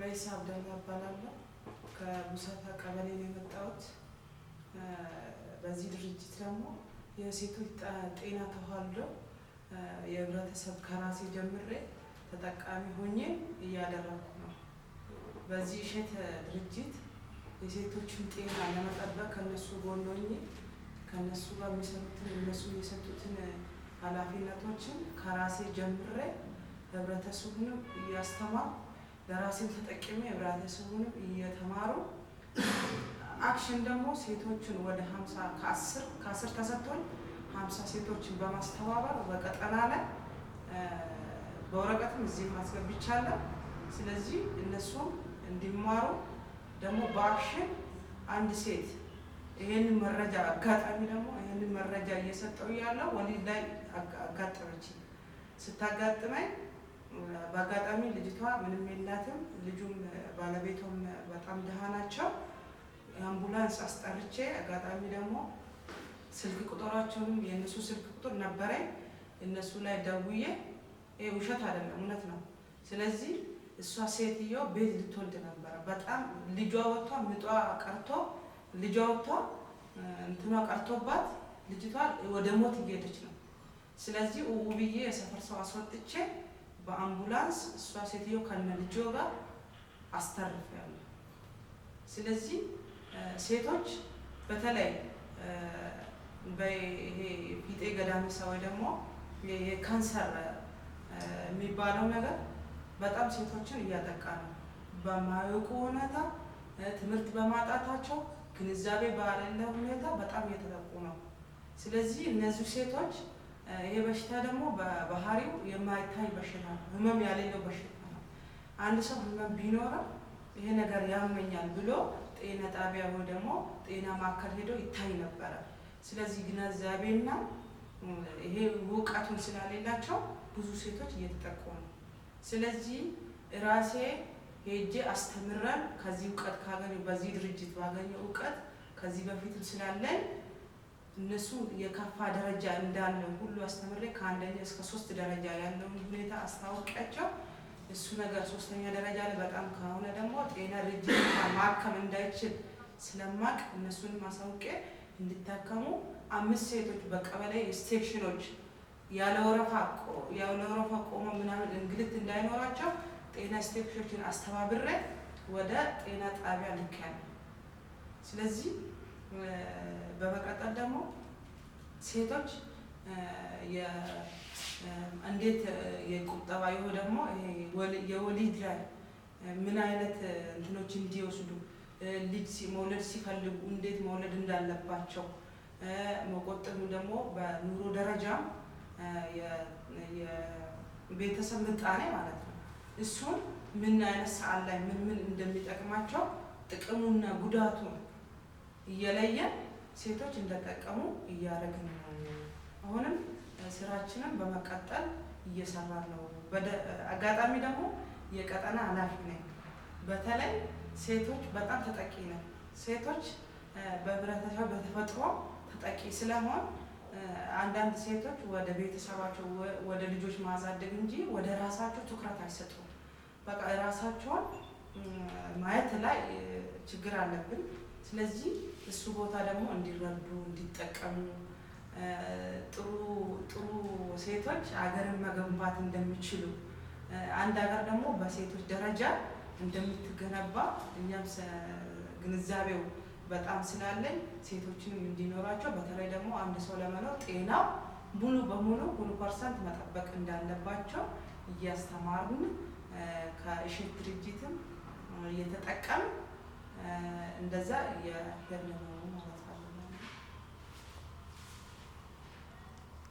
ፈይሳ አብደላ እባላለሁ። ከቡሳታ ቀበሌ ነው የመጣሁት። በዚህ ድርጅት ደግሞ የሴቶች ጤና ተዋልዶ የህብረተሰብ ከራሴ ጀምሬ ተጠቃሚ ሆኜ እያደረኩ ነው። በዚህ እሸት ድርጅት የሴቶችን ጤና ለመጠበቅ ከነሱ ጎን ሆኜ ከነሱ ጋር የሚሰሩትን እነሱ የሰጡትን ኃላፊነቶችን ከራሴ ጀምሬ ህብረተሰቡን እያስተማሩ ለራሴን ተጠቅሜ ህብረተሰቡን እየተማሩ አክሽን ደግሞ ሴቶችን ወደ 50 ከ10 ተሰጥቶን 50 ሴቶችን በማስተባበር በቀጠና ላይ በወረቀትም እዚህ ማስገብቻለሁ። ስለዚህ እነሱም እንዲማሩ ደግሞ በአክሽን አንድ ሴት ይሄንን መረጃ አጋጣሚ ደግሞ ይሄንን መረጃ እየሰጠው ያለው ወሊድ ላይ አጋጠመች። ስታጋጥመኝ በአጋጣሚ ልጅቷ ምንም የላትም፣ ልጁም ባለቤቷም በጣም ደሃ ናቸው። አምቡላንስ አስጠርቼ አጋጣሚ ደግሞ ስልክ ቁጥራቸውንም የእነሱ ስልክ ቁጥር ነበረኝ። እነሱ ላይ ደውዬ ይሄ ውሸት አይደለም እውነት ነው። ስለዚህ እሷ ሴትዮ ቤት ልትወልድ ነበረ። በጣም ልጇ ወጥቷ ምጧ ቀርቶ ልጇ ወጥቷ እንትኗ ቀርቶባት ልጅቷ ወደ ሞት እየሄደች ነው። ስለዚህ ውብዬ የሰፈር ሰው አስወጥቼ በአምቡላንስ እሷ ሴትዮ ከነ ልጇ ጋር አስተርፌያለሁ። ስለዚህ ሴቶች በተለይ በይሄ ፊጤ ገዳሚሳ ወይ ደግሞ የካንሰር የሚባለው ነገር በጣም ሴቶችን እያጠቃ ነው። በማያውቁ ሁኔታ ትምህርት በማጣታቸው ግንዛቤ ባሌለው ሁኔታ በጣም እየተጠቁ ነው። ስለዚህ እነዚህ ሴቶች ይሄ በሽታ ደግሞ በባህሪው የማይታይ በሽታ ነው፣ ህመም ያሌለው በሽታ ነው። አንድ ሰው ህመም ቢኖረው ይሄ ነገር ያመኛል ብሎ ጤና ጣቢያ ወይ ደግሞ ጤና ማዕከል ሄዶ ይታይ ነበረ። ስለዚህ ግንዛቤና ይሄ እውቀቱን ስላሌላቸው ብዙ ሴቶች እየተጠቁ ነው። ስለዚህ ራሴ ሄጄ አስተምረን ከዚህ እውቀት ካገኘሁ በዚህ ድርጅት ባገኘው እውቀት ከዚህ በፊት ስላለኝ እነሱ የከፋ ደረጃ እንዳለው ሁሉ አስተምሬ ከአንደኛ እስከ 3 ደረጃ ያለውን ሁኔታ አስታውቂያቸው እሱ ነገር 3ኛ ደረጃ ላይ በጣም ከሆነ ደግሞ ጤና ድርጅት ማከም እንዳይችል ስለማቅ እነሱን ማሳውቄ እንዲታከሙ 5 ሴቶች በቀበሌ ስቴሽኖች ያለ ወረፋ ቆሞ ምናምን እንግልት እንዳይኖራቸው ጤና ስቴሽኖችን አስተባብሬ ወደ ጤና ጣቢያ ልኬያለሁ። ስለዚህ በመቀጠል ደግሞ ሴቶች እንዴት የቁጠባ ይሆ ደግሞ የወሊድ ላይ ምን አይነት እንትኖች እንዲወስዱ ልጅ መውለድ ሲፈልጉ እንዴት መውለድ እንዳለባቸው መቆጠቡ ደግሞ በኑሮ ደረጃ የቤተሰብ ምጣኔ ማለት ነው። እሱን ምን አይነት ሰዓት ላይ ምን እንደሚጠቅማቸው ጥቅሙና ጉዳቱን እየለየን ሴቶች እንደተጠቀሙ እያደረግን ነው። አሁንም ስራችንን በመቀጠል እየሰራን ነው። አጋጣሚ ደግሞ የቀጠና ኃላፊ ነኝ። በተለይ ሴቶች በጣም ተጠቂ ነው። ሴቶች በህብረተሰብ በተፈጥሮ ተጠቂ ስለሆን አንዳንድ ሴቶች ወደ ቤተሰባቸው ወደ ልጆች ማሳደግ እንጂ ወደ ራሳቸው ትኩረት አይሰጡም። በቃ ራሳቸውን ማየት ላይ ችግር አለብን። ስለዚህ እሱ ቦታ ደግሞ እንዲረዱ እንዲጠቀሙ ጥሩ ሴቶች ሀገርን መገንባት እንደሚችሉ አንድ ሀገር ደግሞ በሴቶች ደረጃ እንደምትገነባ እኛም ግንዛቤው በጣም ስላለኝ ሴቶችንም እንዲኖራቸው በተለይ ደግሞ አንድ ሰው ለመኖር ጤናው ሙሉ በሙሉ 100% መጠበቅ እንዳለባቸው እያስተማሩን ከእሸት ድርጅትም እየተጠቀም እንደዛ የሄድን ነው ማለት ነው።